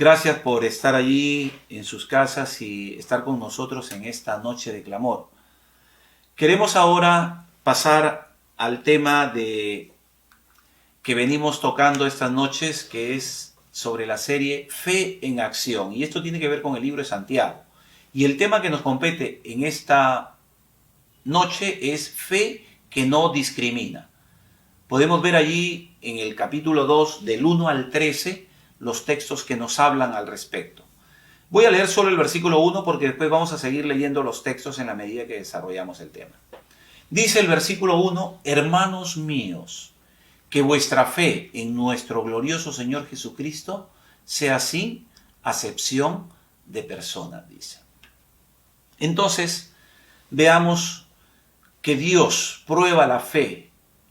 Gracias por estar allí en sus casas y estar con nosotros en esta noche de clamor. Queremos ahora pasar al tema que venimos tocando estas noches, que es sobre la serie Fe en Acción. Y esto tiene que ver con el libro de Santiago. Y el tema que nos compete en esta noche es fe que no discrimina. Podemos ver allí en el capítulo 2, del 1 al 13, los textos que nos hablan al respecto. Voy a leer solo el versículo 1 porque después vamos a seguir leyendo los textos en la medida que desarrollamos el tema. Dice el versículo 1, hermanos míos, que vuestra fe en nuestro glorioso Señor Jesucristo sea sin acepción de personas, dice. Entonces, veamos que Dios prueba la fe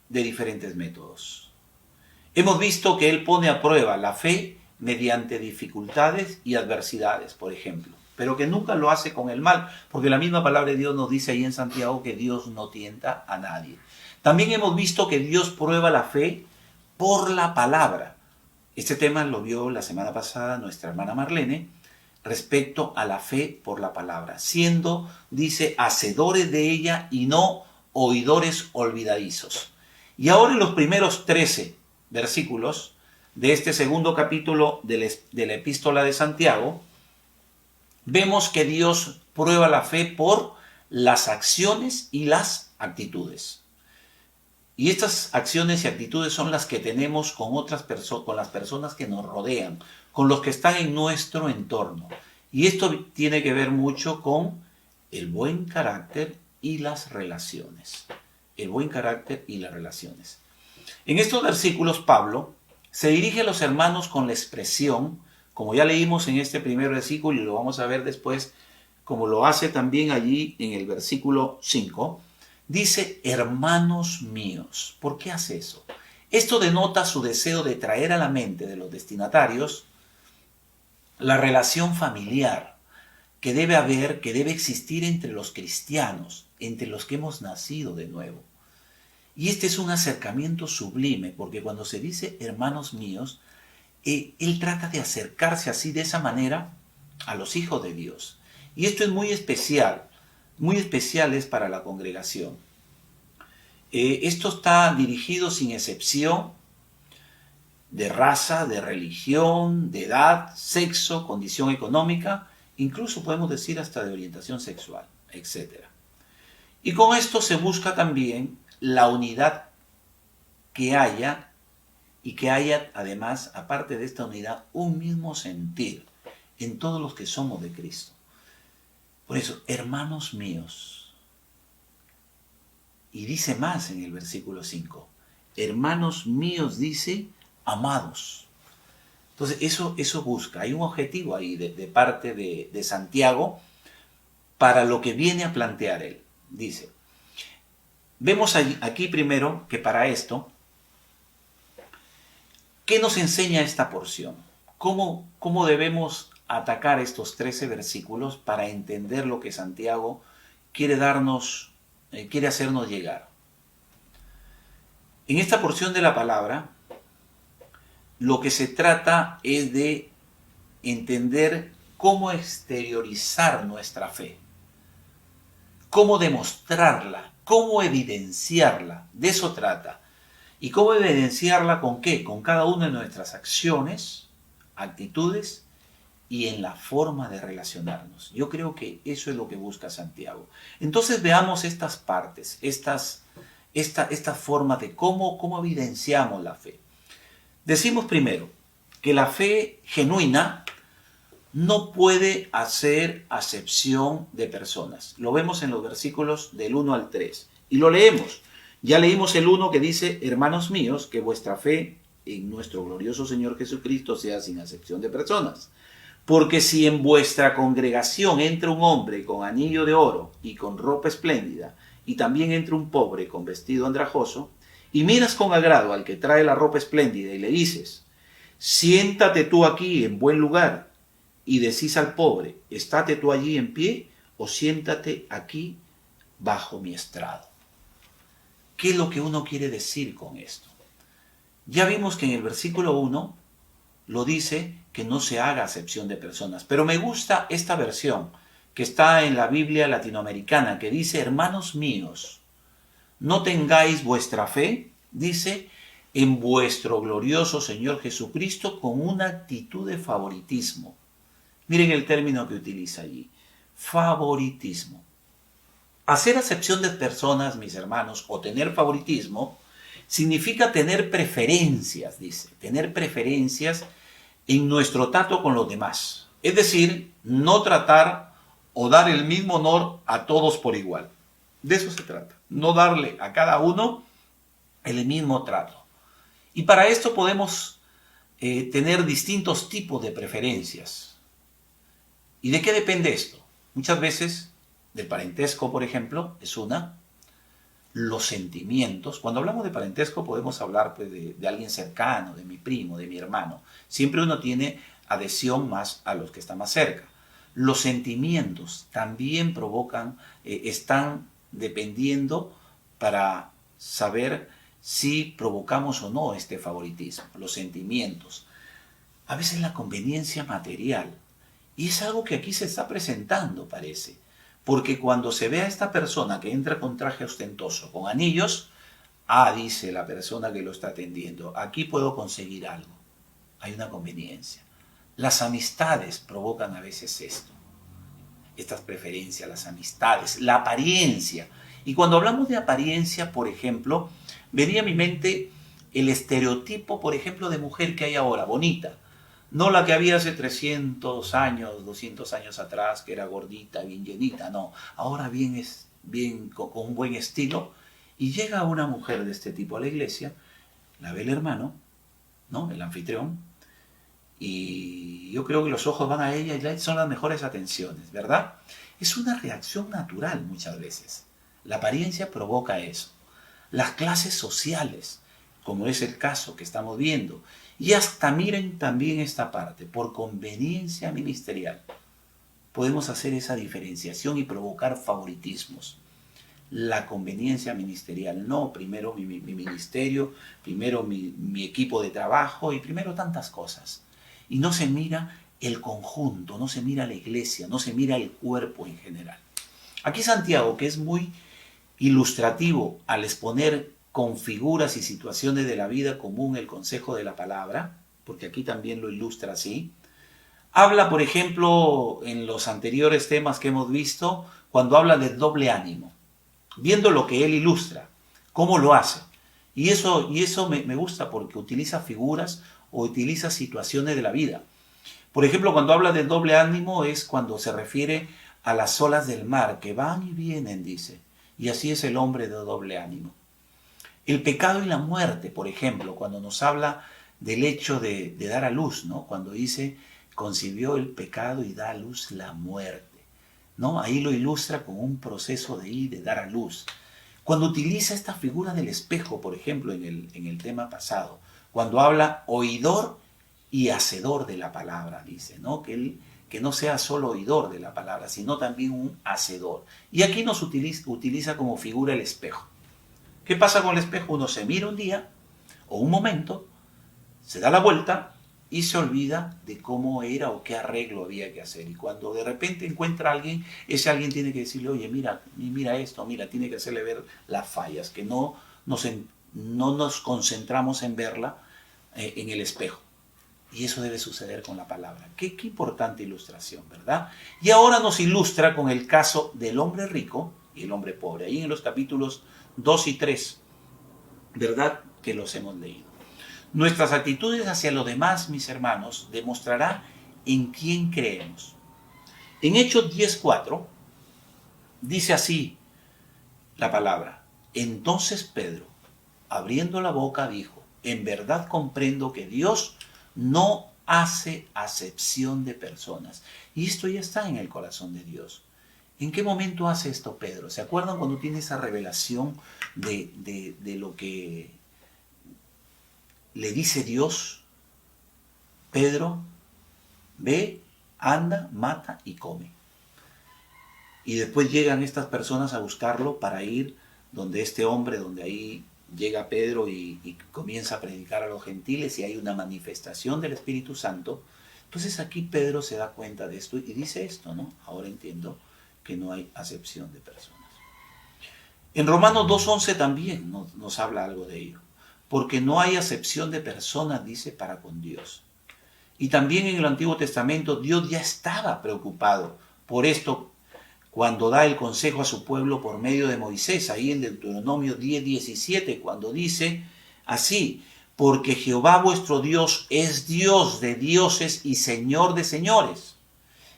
de diferentes métodos. Hemos visto que Él pone a prueba la fe mediante dificultades y adversidades, por ejemplo, pero que nunca lo hace con el mal, porque la misma palabra de Dios nos dice ahí en Santiago que Dios no tienta a nadie. También hemos visto que Dios prueba la fe por la palabra. Este tema lo vio la semana pasada nuestra hermana Marlene respecto a la fe por la palabra, siendo, dice, hacedores de ella y no oidores olvidadizos. Y ahora en los primeros 13 versículos de este segundo capítulo de la epístola de Santiago, vemos que Dios prueba la fe por las acciones y las actitudes. Y estas acciones y actitudes son las que tenemos con con las personas que nos rodean, con los que están en nuestro entorno. Y esto tiene que ver mucho con el buen carácter y las relaciones. El buen carácter y las relaciones. En estos versículos, Pablo se dirige a los hermanos con la expresión, como ya leímos en este primer versículo y lo vamos a ver después, como lo hace también allí en el versículo 5, dice, hermanos míos. ¿Por qué hace eso? Esto denota su deseo de traer a la mente de los destinatarios la relación familiar que debe haber, que debe existir entre los cristianos, entre los que hemos nacido de nuevo. Y este es un acercamiento sublime, porque cuando se dice hermanos míos, él trata de acercarse así de esa manera a los hijos de Dios. Y esto es muy especial es para la congregación. Esto está dirigido sin excepción de raza, de religión, de edad, sexo, condición económica, incluso podemos decir hasta de orientación sexual, etc. Y con esto se busca también la unidad que haya y que haya además, aparte de esta unidad, un mismo sentir en todos los que somos de Cristo. Por eso, hermanos míos, y dice más en el versículo 5, hermanos míos, dice, amados. Entonces, eso busca, hay un objetivo ahí de parte de Santiago para lo que viene a plantear él. Dice, vemos aquí primero que para esto, ¿qué nos enseña esta porción? ¿Cómo debemos atacar estos 13 versículos para entender lo que Santiago quiere hacernos llegar? En esta porción de la palabra, lo que se trata es de entender cómo exteriorizar nuestra fe, cómo demostrarla, cómo evidenciarla. De eso trata. ¿Y cómo evidenciarla con qué? Con cada una de nuestras acciones, actitudes y en la forma de relacionarnos. Yo creo que eso es lo que busca Santiago. Entonces veamos estas partes, esta forma de cómo evidenciamos la fe. Decimos primero que la fe genuina no puede hacer acepción de personas. Lo vemos en los versículos del 1 al 3 y lo leemos. Ya leímos el 1 que dice, hermanos míos, que vuestra fe en nuestro glorioso Señor Jesucristo sea sin acepción de personas. Porque si en vuestra congregación entra un hombre con anillo de oro y con ropa espléndida, y también entra un pobre con vestido andrajoso, y miras con agrado al que trae la ropa espléndida y le dices, siéntate tú aquí en buen lugar, y decís al pobre, estate tú allí en pie, o siéntate aquí bajo mi estrado. ¿Qué es lo que uno quiere decir con esto? Ya vimos que en el versículo 1 lo dice que no se haga acepción de personas. Pero me gusta esta versión que está en la Biblia latinoamericana, que dice: hermanos míos, no tengáis vuestra fe, dice, en vuestro glorioso Señor Jesucristo con una actitud de favoritismo. Miren el término que utiliza allí: favoritismo. Hacer acepción de personas, mis hermanos, o tener favoritismo, significa tener preferencias, dice, tener preferencias en nuestro trato con los demás. Es decir, no tratar o dar el mismo honor a todos por igual. De eso se trata, no darle a cada uno el mismo trato. Y para esto podemos tener distintos tipos de preferencias. ¿Y de qué depende esto? Muchas veces del parentesco, por ejemplo, es una. Los sentimientos. Cuando hablamos de parentesco podemos hablar pues, de alguien cercano, de mi primo, de mi hermano. Siempre uno tiene adhesión más a los que están más cerca. Los sentimientos también provocan, están dependiendo para saber si provocamos o no este favoritismo. Los sentimientos. A veces la conveniencia material. Y es algo que aquí se está presentando, parece. Porque cuando se ve a esta persona que entra con traje ostentoso, con anillos, dice la persona que lo está atendiendo, aquí puedo conseguir algo. Hay una conveniencia. Las amistades provocan a veces esto. Estas preferencias, las amistades, la apariencia. Y cuando hablamos de apariencia, por ejemplo, venía a mi mente el estereotipo, por ejemplo, de mujer que hay ahora, bonita. No la que había hace 300 años, 200 años atrás, que era gordita, bien llenita, no. Ahora bien con un buen estilo. Y llega una mujer de este tipo a la iglesia, la ve el hermano, ¿no? El anfitrión, y yo creo que los ojos van a ella y son las mejores atenciones, ¿verdad? Es una reacción natural muchas veces. La apariencia provoca eso. Las clases sociales, como es el caso que estamos viendo. Y hasta miren también esta parte, por conveniencia ministerial, podemos hacer esa diferenciación y provocar favoritismos. La conveniencia ministerial, no, primero mi ministerio, primero mi equipo de trabajo y primero tantas cosas. Y no se mira el conjunto, no se mira la iglesia, no se mira el cuerpo en general. Aquí Santiago, que es muy ilustrativo al exponer con figuras y situaciones de la vida común el consejo de la palabra, porque aquí también lo ilustra así. Habla, por ejemplo, en los anteriores temas que hemos visto, cuando habla del doble ánimo, viendo lo que él ilustra, cómo lo hace. Y eso me gusta porque utiliza figuras o utiliza situaciones de la vida. Por ejemplo, cuando habla del doble ánimo es cuando se refiere a las olas del mar, que van y vienen, dice. Y así es el hombre de doble ánimo. El pecado y la muerte, por ejemplo, cuando nos habla del hecho de dar a luz, ¿no? Cuando dice, concibió el pecado y da a luz la muerte, ¿no? Ahí lo ilustra con un proceso de dar a luz. Cuando utiliza esta figura del espejo, por ejemplo, en el tema pasado, cuando habla oidor y hacedor de la palabra, dice, ¿no? Que no sea solo oidor de la palabra, sino también un hacedor. Y aquí nos utiliza como figura el espejo. ¿Qué pasa con el espejo? Uno se mira un día o un momento, se da la vuelta y se olvida de cómo era o qué arreglo había que hacer. Y cuando de repente encuentra a alguien, ese alguien tiene que decirle, oye, mira esto, tiene que hacerle ver las fallas, que no nos concentramos en verla en el espejo. Y eso debe suceder con la palabra. Qué importante ilustración, ¿verdad? Y ahora nos ilustra con el caso del hombre rico y el hombre pobre. Ahí en los capítulos 2 y 3, ¿verdad? Que los hemos leído. Nuestras actitudes hacia los demás, mis hermanos, demostrará en quién creemos. En Hechos 10:4 dice así la palabra. Entonces Pedro, abriendo la boca, dijo, en verdad comprendo que Dios no hace acepción de personas. Y esto ya está en el corazón de Dios. ¿En qué momento hace esto Pedro? ¿Se acuerdan cuando tiene esa revelación de lo que le dice Dios? Pedro, ve, anda, mata y come. Y después llegan estas personas a buscarlo para ir donde este hombre, donde ahí llega Pedro y comienza a predicar a los gentiles y hay una manifestación del Espíritu Santo. Entonces aquí Pedro se da cuenta de esto y dice esto, ¿no? Ahora entiendo que no hay acepción de personas. En Romanos 2:11 también nos habla algo de ello. Porque no hay acepción de personas, dice, para con Dios. Y también en el Antiguo Testamento Dios ya estaba preocupado por esto cuando da el consejo a su pueblo por medio de Moisés, ahí en Deuteronomio 10:17, cuando dice así: porque Jehová vuestro Dios es Dios de dioses y Señor de señores,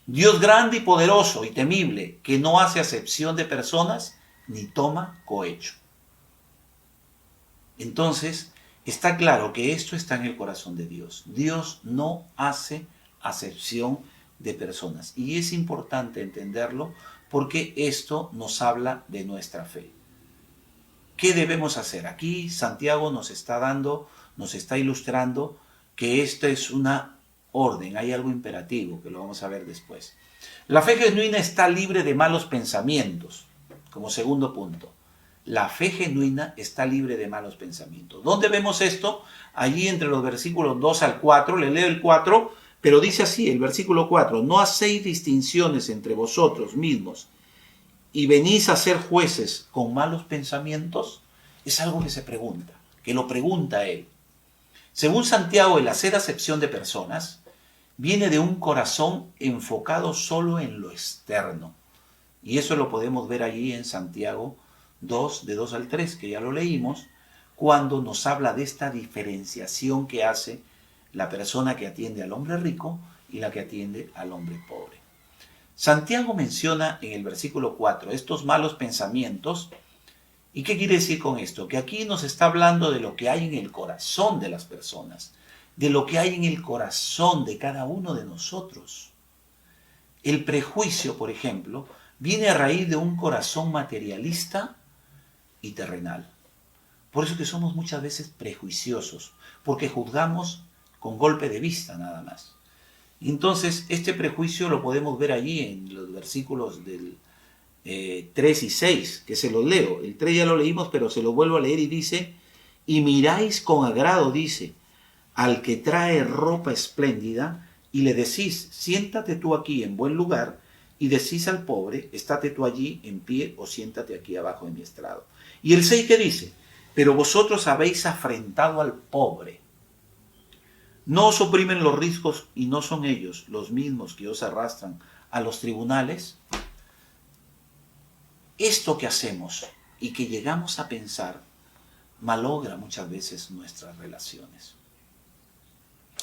Dios grande y poderoso y temible, que no hace acepción de personas ni toma cohecho. Entonces, está claro que esto está en el corazón de Dios. Dios no hace acepción de personas. Y es importante entenderlo porque esto nos habla de nuestra fe. ¿Qué debemos hacer? Aquí Santiago nos está ilustrando que esta es una orden, hay algo imperativo, que lo vamos a ver después. La fe genuina está libre de malos pensamientos, como segundo punto. La fe genuina está libre de malos pensamientos. ¿Dónde vemos esto? Allí entre los versículos 2 al 4, le leo el 4, pero dice así, el versículo 4, no hacéis distinciones entre vosotros mismos y venís a ser jueces con malos pensamientos. Es algo que se pregunta, que lo pregunta él. Según Santiago, el hacer acepción de personas viene de un corazón enfocado solo en lo externo. Y eso lo podemos ver allí en Santiago 2, de 2 al 3, que ya lo leímos, cuando nos habla de esta diferenciación que hace la persona que atiende al hombre rico y la que atiende al hombre pobre. Santiago menciona en el versículo 4 estos malos pensamientos. ¿Y qué quiere decir con esto? Que aquí nos está hablando de lo que hay en el corazón de las personas, de lo que hay en el corazón de cada uno de nosotros. El prejuicio, por ejemplo, viene a raíz de un corazón materialista y terrenal. Por eso que somos muchas veces prejuiciosos, porque juzgamos con golpe de vista nada más. Entonces, este prejuicio lo podemos ver allí en los versículos del 3 y 6, que se los leo. El 3 ya lo leímos, pero se lo vuelvo a leer y dice, y miráis con agrado, dice, al que trae ropa espléndida, y le decís, siéntate tú aquí en buen lugar, y decís al pobre, estate tú allí en pie, o siéntate aquí abajo en mi estrado. Y el 6 que dice, pero vosotros habéis afrentado al pobre. ¿No os oprimen los ricos y no son ellos los mismos que os arrastran a los tribunales? Esto que hacemos y que llegamos a pensar malogra muchas veces nuestras relaciones.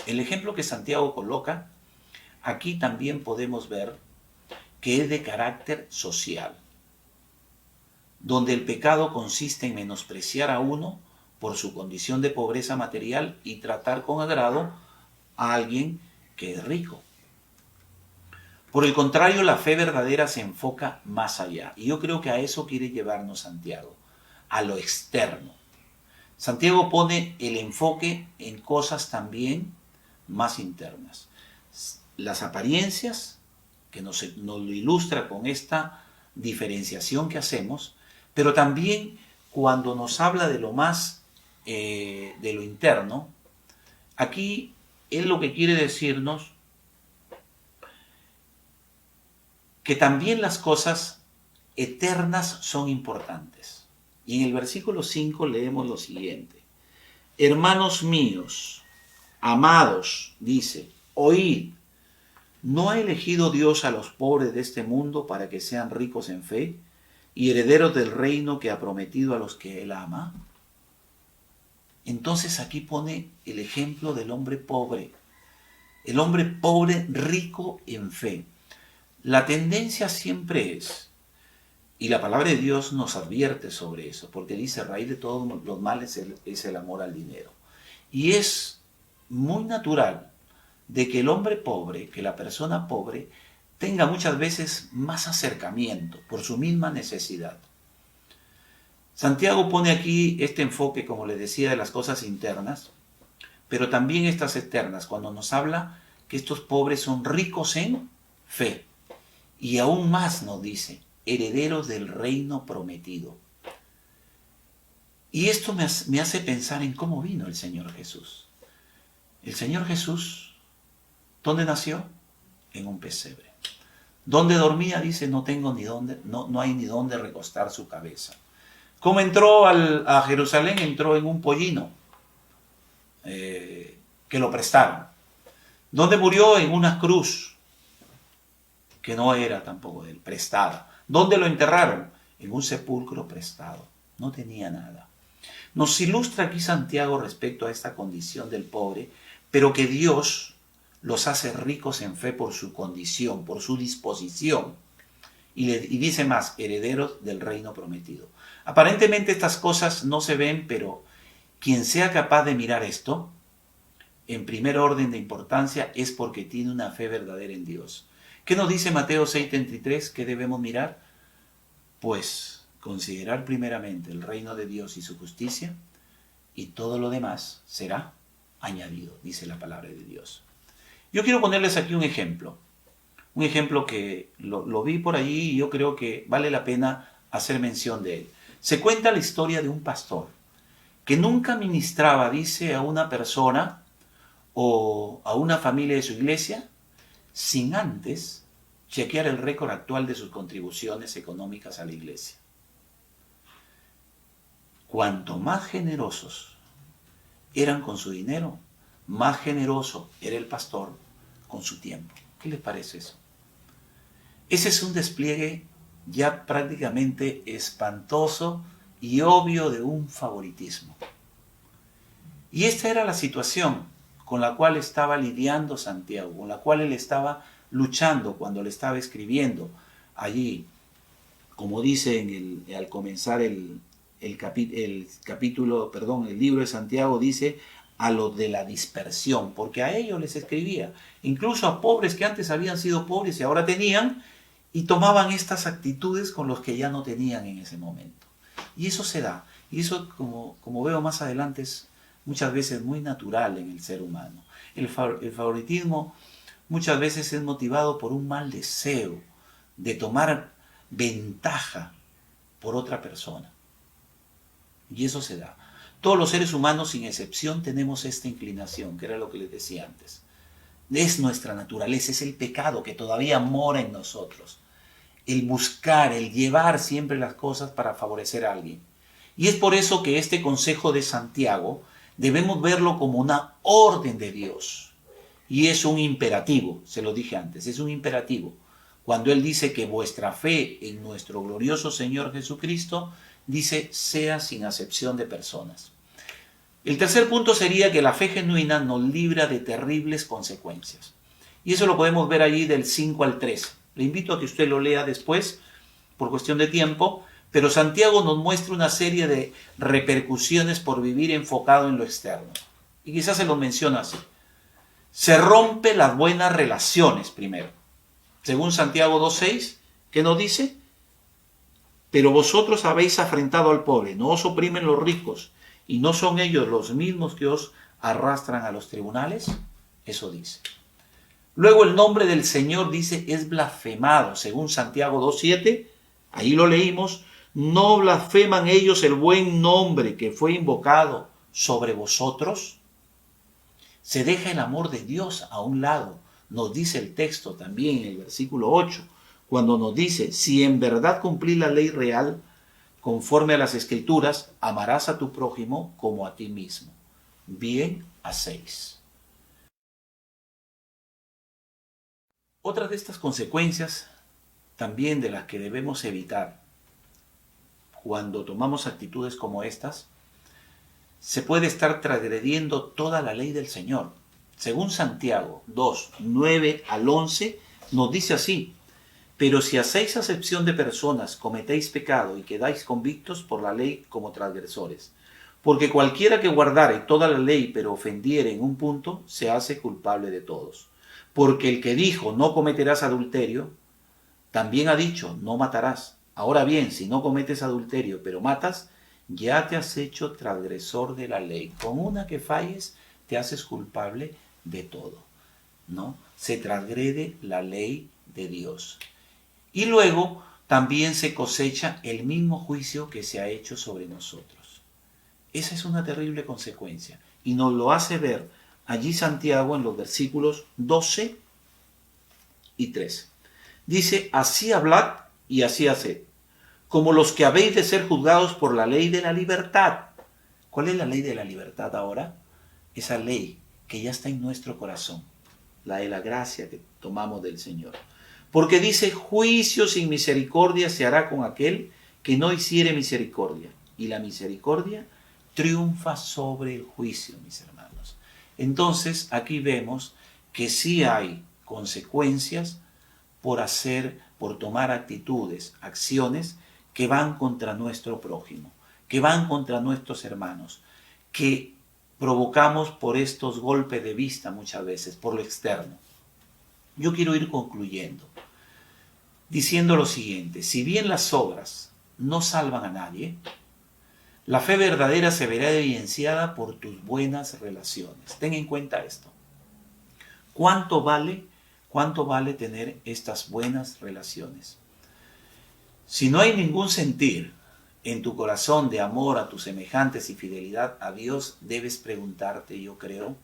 El ejemplo que Santiago coloca, aquí también podemos ver que es de carácter social, donde el pecado consiste en menospreciar a uno por su condición de pobreza material y tratar con agrado a alguien que es rico. Por el contrario, la fe verdadera se enfoca más allá. Y yo creo que a eso quiere llevarnos Santiago, a lo externo. Santiago pone el enfoque en cosas también más internas. Las apariencias, que nos lo ilustra con esta diferenciación que hacemos, pero también cuando nos habla de lo más, de lo interno, aquí él lo que quiere decirnos que también las cosas eternas son importantes. Y en el versículo 5 leemos lo siguiente. Hermanos míos, amados, dice, oíd, ¿no ha elegido Dios a los pobres de este mundo para que sean ricos en fe y herederos del reino que ha prometido a los que Él ama? Entonces aquí pone el ejemplo del hombre pobre. El hombre pobre rico en fe. La tendencia siempre es, y la palabra de Dios nos advierte sobre eso, porque dice, raíz de todos los males es el amor al dinero. Y es muy natural de que el hombre pobre, que la persona pobre, tenga muchas veces más acercamiento por su misma necesidad. Santiago pone aquí este enfoque, como les decía, de las cosas internas, pero también estas externas, cuando nos habla que estos pobres son ricos en fe. Y aún más nos dice, herederos del reino prometido. Y esto me hace pensar en cómo vino el Señor Jesús. El Señor Jesús ¿Dónde nació? En un pesebre. ¿Dónde dormía? Dice, no tengo ni dónde, no hay ni dónde recostar su cabeza. ¿Cómo entró a Jerusalén? Entró en un pollino que lo prestaron. ¿Dónde murió? En una cruz que no era tampoco de él, prestada. ¿Dónde lo enterraron? En un sepulcro prestado. No tenía nada. Nos ilustra aquí Santiago respecto a esta condición del pobre, pero que Dios los hace ricos en fe por su condición, por su disposición. Y dice más, herederos del reino prometido. Aparentemente estas cosas no se ven, pero quien sea capaz de mirar esto, en primer orden de importancia, es porque tiene una fe verdadera en Dios. ¿Qué nos dice Mateo 6:33? ¿Qué debemos mirar? Pues considerar primeramente el reino de Dios y su justicia, y todo lo demás será añadido, dice la palabra de Dios. Yo quiero ponerles aquí un ejemplo que lo vi por allí y yo creo que vale la pena hacer mención de él. Se cuenta la historia de un pastor que nunca ministraba, dice, a una persona o a una familia de su iglesia sin antes chequear el récord actual de sus contribuciones económicas a la iglesia. Cuanto más generosos eran con su dinero, más generoso era el pastor con su tiempo. ¿Qué les parece eso? Ese es un despliegue ya prácticamente espantoso y obvio de un favoritismo. Y esta era la situación con la cual estaba lidiando Santiago, con la cual él estaba luchando cuando le estaba escribiendo allí, como dice al comenzar el libro de Santiago, dice a los de la dispersión, porque a ellos les escribía, incluso a pobres que antes habían sido pobres y ahora tenían, y tomaban estas actitudes con los que ya no tenían en ese momento. Y eso se da, y eso, como veo más adelante, es muchas veces muy natural en el ser humano. El favoritismo muchas veces es motivado por un mal deseo de tomar ventaja por otra persona. Y eso se da. Todos los seres humanos, sin excepción, tenemos esta inclinación, que era lo que les decía antes. Es nuestra naturaleza, es el pecado que todavía mora en nosotros. El buscar, el llevar siempre las cosas para favorecer a alguien. Y es por eso que este consejo de Santiago debemos verlo como una orden de Dios. Y es un imperativo, se lo dije antes, es un imperativo. Cuando Él dice que vuestra fe en nuestro glorioso Señor Jesucristo, dice, sea sin acepción de personas. El tercer punto sería que la fe genuina nos libra de terribles consecuencias. Y eso lo podemos ver allí del 5 al 13. Le invito a que usted lo lea después, por cuestión de tiempo, pero Santiago nos muestra una serie de repercusiones por vivir enfocado en lo externo. Y quizás se lo menciona así. Se rompen las buenas relaciones primero. Según Santiago 2:6, ¿qué nos dice? Pero vosotros habéis afrentado al pobre, no os oprimen los ricos, y no son ellos los mismos que os arrastran a los tribunales. Eso dice. Luego el nombre del Señor, dice, es blasfemado. Según Santiago 2:7, ahí lo leímos, ¿no blasfeman ellos el buen nombre que fue invocado sobre vosotros? Se deja el amor de Dios a un lado. Nos dice el texto también en el versículo 8, cuando nos dice, si en verdad cumplís la ley real, conforme a las Escrituras, amarás a tu prójimo como a ti mismo. Bien hacéis. Otra de estas consecuencias, también de las que debemos evitar cuando tomamos actitudes como estas, se puede estar transgrediendo toda la ley del Señor. Según Santiago 2:9 al 11, nos dice así, pero si hacéis acepción de personas, cometéis pecado y quedáis convictos por la ley como transgresores. Porque cualquiera que guardare toda la ley pero ofendiere en un punto, se hace culpable de todos. Porque el que dijo, no cometerás adulterio, también ha dicho, no matarás. Ahora bien, si no cometes adulterio pero matas, ya te has hecho transgresor de la ley. Con una que falles, te haces culpable de todo, ¿no? Se transgrede la ley de Dios. Y luego también se cosecha el mismo juicio que se ha hecho sobre nosotros. Esa es una terrible consecuencia y nos lo hace ver allí Santiago en los versículos 12 y 13. Dice, así hablad y así haced, como los que habéis de ser juzgados por la ley de la libertad. ¿Cuál es la ley de la libertad ahora? Esa ley que ya está en nuestro corazón, la de la gracia que tomamos del Señor. Porque dice, juicio sin misericordia se hará con aquel que no hiciere misericordia. Y la misericordia triunfa sobre el juicio, mis hermanos. Entonces, aquí vemos que sí hay consecuencias por tomar actitudes, acciones que van contra nuestro prójimo, que van contra nuestros hermanos, que provocamos por estos golpes de vista muchas veces, por lo externo. Yo quiero ir concluyendo, diciendo lo siguiente: si bien las obras no salvan a nadie, la fe verdadera se verá evidenciada por tus buenas relaciones. Ten en cuenta esto. ¿Cuánto vale tener estas buenas relaciones? Si no hay ningún sentir en tu corazón de amor a tus semejantes y fidelidad a Dios, debes preguntarte, yo creo,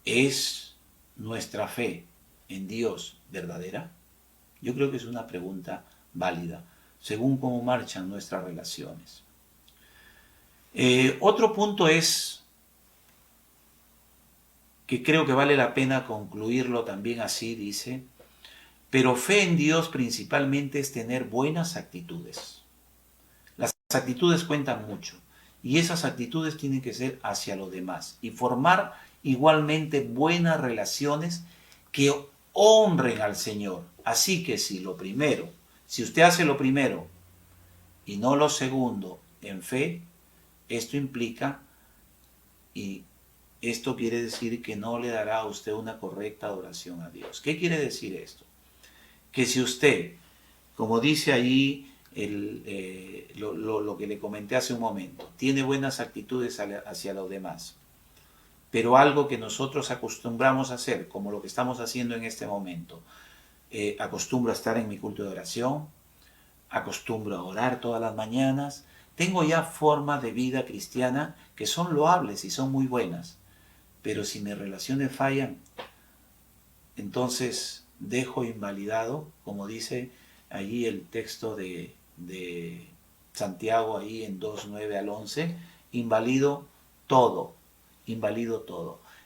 ¿es nuestra fe en Dios verdadera? Yo creo que es una pregunta válida, según cómo marchan nuestras relaciones. Otro punto es que creo que vale la pena concluirlo también así, dice, pero fe en Dios principalmente es tener buenas actitudes. Las actitudes cuentan mucho y esas actitudes tienen que ser hacia los demás y formar igualmente buenas relaciones que honren al Señor. Así que si usted hace lo primero y no lo segundo en fe, esto implica y esto quiere decir que no le dará a usted una correcta adoración a Dios. ¿Qué quiere decir esto? Que si usted, como dice allí lo que le comenté hace un momento, tiene buenas actitudes hacia los demás, pero algo que nosotros acostumbramos a hacer, como lo que estamos haciendo en este momento, acostumbro a estar en mi culto de oración, acostumbro a orar todas las mañanas, tengo ya formas de vida cristiana que son loables y son muy buenas, pero si mis relaciones fallan, entonces dejo invalidado, como dice allí el texto de Santiago, ahí en 2:9 al 11, invalido todo.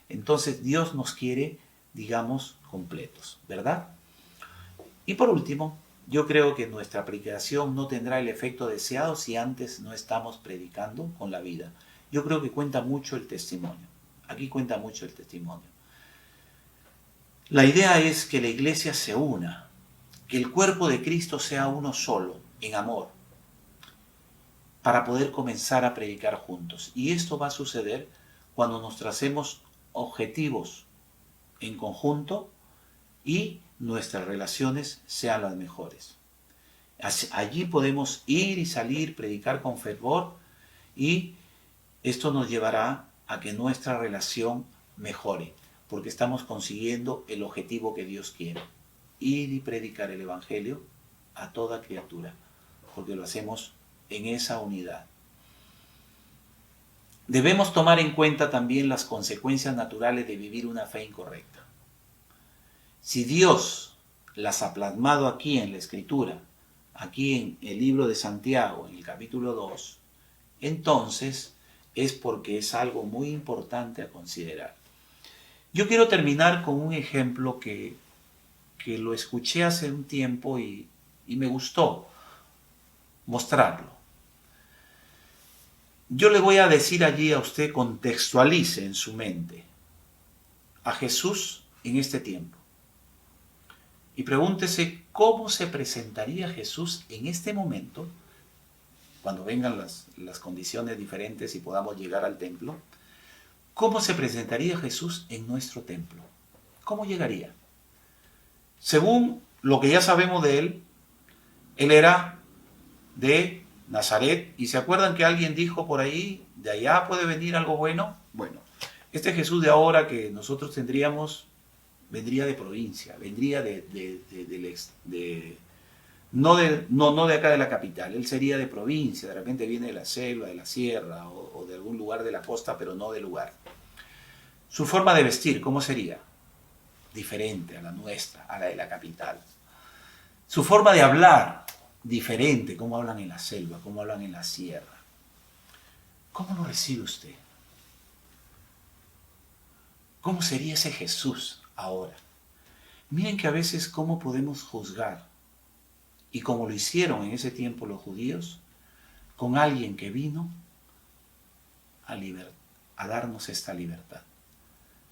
Entonces Dios nos quiere, digamos, completos, ¿verdad? Y por último, yo creo que nuestra predicación no tendrá el efecto deseado si antes no estamos predicando con la vida. Yo creo que cuenta mucho el testimonio. Aquí cuenta mucho el testimonio. La idea es que la iglesia se una, que el cuerpo de Cristo sea uno solo, en amor, para poder comenzar a predicar juntos. Y esto va a suceder cuando nos tracemos objetivos en conjunto y nuestras relaciones sean las mejores. Allí podemos ir y salir, predicar con fervor, y esto nos llevará a que nuestra relación mejore, porque estamos consiguiendo el objetivo que Dios quiere: ir y predicar el Evangelio a toda criatura, porque lo hacemos en esa unidad. Debemos tomar en cuenta también las consecuencias naturales de vivir una fe incorrecta. Si Dios las ha plasmado aquí en la Escritura, aquí en el libro de Santiago, en el capítulo 2, entonces es porque es algo muy importante a considerar. Yo quiero terminar con un ejemplo que lo escuché hace un tiempo y me gustó mostrarlo. Yo le voy a decir allí a usted, contextualice en su mente a Jesús en este tiempo. Y pregúntese cómo se presentaría Jesús en este momento, cuando vengan las condiciones diferentes y podamos llegar al templo. ¿Cómo se presentaría Jesús en nuestro templo? ¿Cómo llegaría? Según lo que ya sabemos de él era de Nazaret. ¿Y se acuerdan que alguien dijo por ahí, de allá puede venir algo bueno? Bueno, este Jesús de ahora que nosotros tendríamos, vendría de provincia, vendría no de acá de la capital. Él sería de provincia, de repente viene de la selva, de la sierra o de algún lugar de la costa, pero no del lugar. Su forma de vestir, ¿cómo sería? Diferente a la nuestra, a la de la capital. Su forma de hablar, diferente, cómo hablan en la selva, cómo hablan en la sierra. ¿Cómo lo recibe usted? ¿Cómo sería ese Jesús ahora? Miren que a veces cómo podemos juzgar, y como lo hicieron en ese tiempo los judíos, con alguien que vino a darnos esta libertad.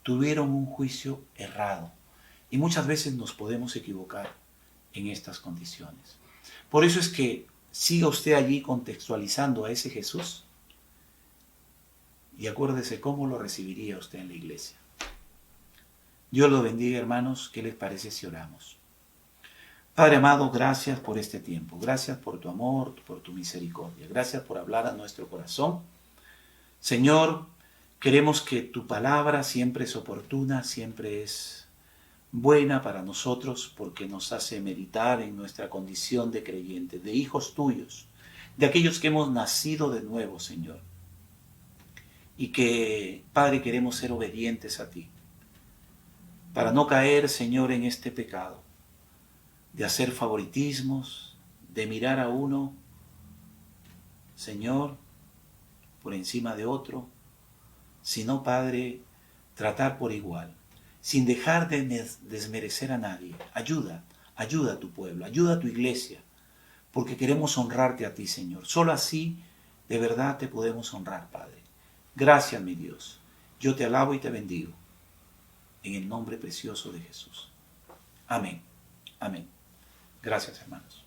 Tuvieron un juicio errado, y muchas veces nos podemos equivocar en estas condiciones. Por eso es que siga usted allí contextualizando a ese Jesús, y acuérdese cómo lo recibiría usted en la iglesia. Dios lo bendiga, hermanos. ¿Qué les parece si oramos? Padre amado, gracias por este tiempo. Gracias por tu amor, por tu misericordia. Gracias por hablar a nuestro corazón. Señor, queremos que tu palabra siempre es oportuna, siempre es buena para nosotros, porque nos hace meditar en nuestra condición de creyentes, de hijos tuyos, de aquellos que hemos nacido de nuevo, Señor. Y que, Padre, queremos ser obedientes a ti, para no caer, Señor, en este pecado, de hacer favoritismos, de mirar a uno, Señor, por encima de otro, sino, Padre, tratar por igual, sin dejar de desmerecer a nadie. Ayuda a tu pueblo, ayuda a tu iglesia, porque queremos honrarte a ti, Señor. Solo así, de verdad, te podemos honrar, Padre. Gracias, mi Dios. Yo te alabo y te bendigo. En el nombre precioso de Jesús. Amén. Amén. Gracias, hermanos.